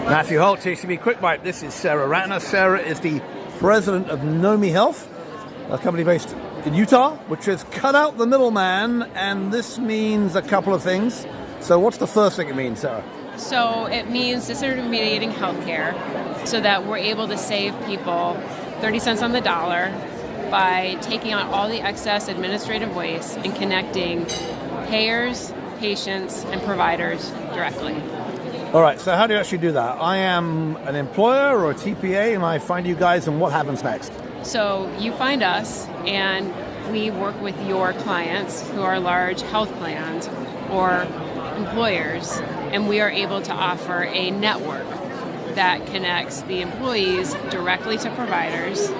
Matthew Holt, TCB Quick Bite. This is Sara Ratner. Sara is the president of Nomi Health, a company based in Utah, which has cut out the middleman, and this means a couple of things. So what's the first thing it means, Sara? So it means disintermediating healthcare so that we're able to save people 30 cents on the dollar by taking out all the excess administrative waste and connecting payers, patients, and providers directly. All right, so how do you actually do that? I am an employer or a TPA, and I find you guys, and what happens next? So you find us, and we work with your clients who are large health plans or employers, and we are able to offer a network that connects the employees directly to providers,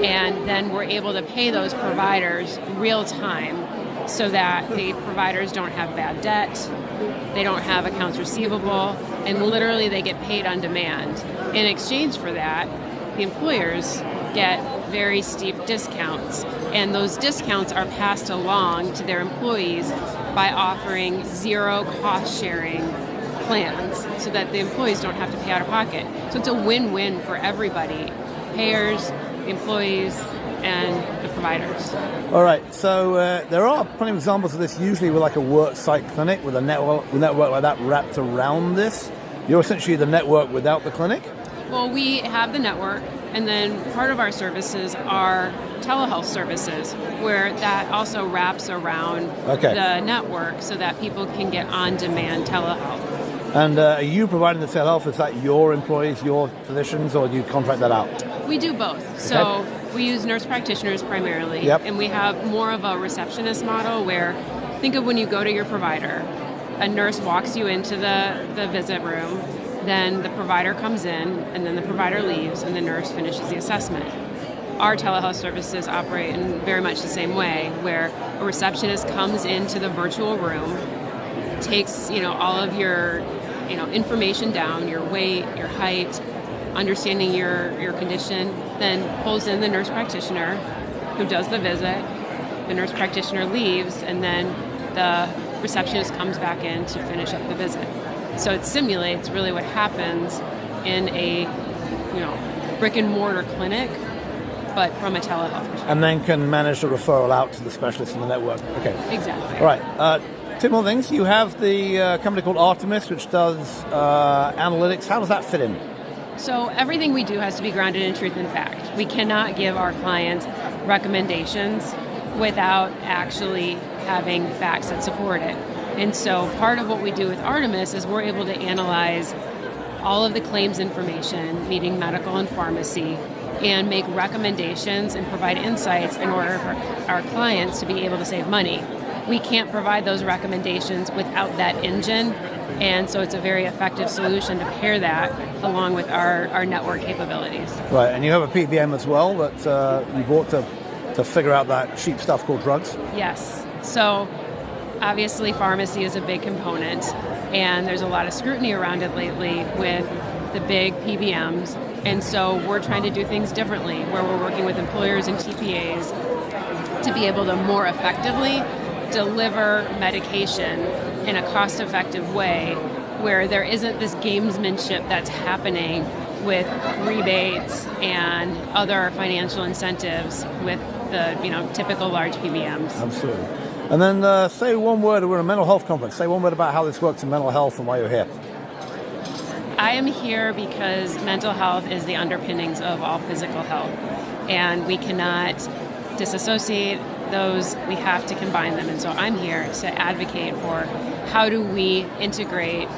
and then we're able to pay those providers real time so that the providers don't have bad debt, they don't have accounts receivable, and literally they get paid on demand. In exchange for that, the employers get very steep discounts, and those discounts are passed along to their employees by offering zero cost sharing plans so that the employees don't have to pay out of pocket. So it's a win-win for everybody, payers, employees, and the providers. All right, so there are plenty of examples of this, usually with like a work site clinic with a network like that wrapped around this. You're essentially the network without the clinic? Well, we have the network, and then part of our services are telehealth services, where that also wraps around the network so that people can get on-demand telehealth. And are you providing the telehealth? Is that your employees, your physicians, or do you contract that out? We do both. Okay. So we use nurse practitioners primarily, and we have more of a receptionist model where, think of when you go to your provider, a nurse walks you into the visit room, then the provider comes in, and then the provider leaves, and the nurse finishes the assessment. Our telehealth services operate in very much the same way, where a receptionist comes into the virtual room, takes all of your information down, your weight, your height, understanding your condition, then pulls in the nurse practitioner who does the visit. The nurse practitioner leaves, and then the receptionist comes back in to finish up the visit. So it simulates really what happens in a brick and mortar clinic, but from a telehealth perspective. And then can manage the referral out to the specialist in the network. Okay. Exactly. All right. Two more things. You have the company called Artemis, which does analytics. How does that fit in? So everything we do has to be grounded in truth and fact. We cannot give our clients recommendations without actually having facts that support it. And so part of what we do with Artemis is we're able to analyze all of the claims information, meaning medical and pharmacy, and make recommendations and provide insights in order for our clients to be able to save money. We can't provide those recommendations without that engine, and so it's a very effective solution to pair that along with our network capabilities. Right, and you have a PBM as well that you bought to figure out that cheap stuff called drugs? Yes. So obviously pharmacy is a big component, and there's a lot of scrutiny around it lately with the big PBMs, and so we're trying to do things differently, where we're working with employers and TPAs to be able to more effectively deliver medication in a cost-effective way where there isn't this gamesmanship that's happening with rebates and other financial incentives with the typical large PBMs. Absolutely. And then say one word, we're at a mental health conference, say one word about how this works in mental health and why you're here. I am here because mental health is the underpinnings of all physical health, and we cannot disassociate those, we have to combine them. And so I'm here to advocate for how do we integrate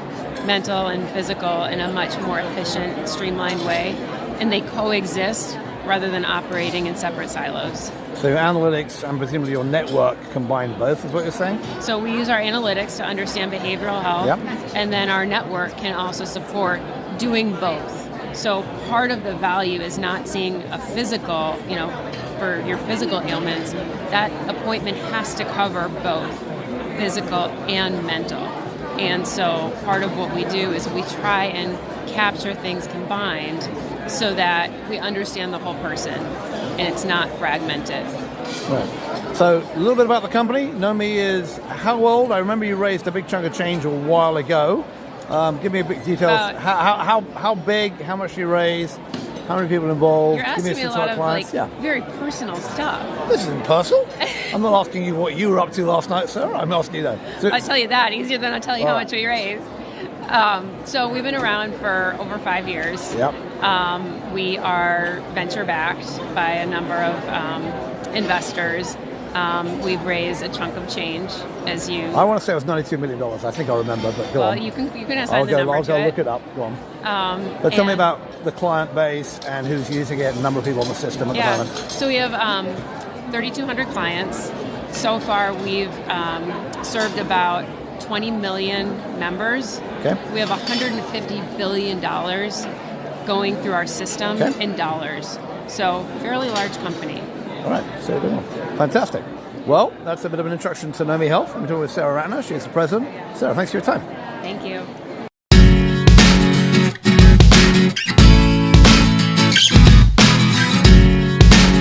mental and physical in a much more efficient, streamlined way, and they coexist rather than operating in separate silos. So your analytics and presumably your network combine both, is what you're saying? So we use our analytics to understand behavioral health, and then our network can also support doing both. So part of the value is not seeing a physical, for your physical ailments, that appointment has to cover both physical and mental. And so part of what we do is we try and capture things combined so that we understand the whole person and it's not fragmented. Right. So a little bit about the company. Nomi is how old? I remember you raised a big chunk of change a while ago. Give me a bit details. How big? How much you raise? How many people involved? You're asking me a lot of very personal stuff. This isn't personal. I'm not asking you what you were up to last night, Sarah. I'm asking you that. So, I'll tell you that easier than I'll tell you how much we raised. So we've been around for over 5 years. Yep. We are venture backed by a number of investors. We've raised a chunk of change, as you. I want to say it was $92 million. I think I remember, but go on. Well, you can assign the number I'll to go it. look it up. Go on. But tell me about the client base and who's using it, and number of people on the system at the moment. So we have 3,200 clients. So far, we've served about 20 million members. Okay. We have $150 billion going through our system in dollars. So fairly large company. All right, so good one. Fantastic. Well, that's a bit of an introduction to Nomi Health. I'm talking with Sara Ratner. She's the president. Sara, thanks for your time. Thank you.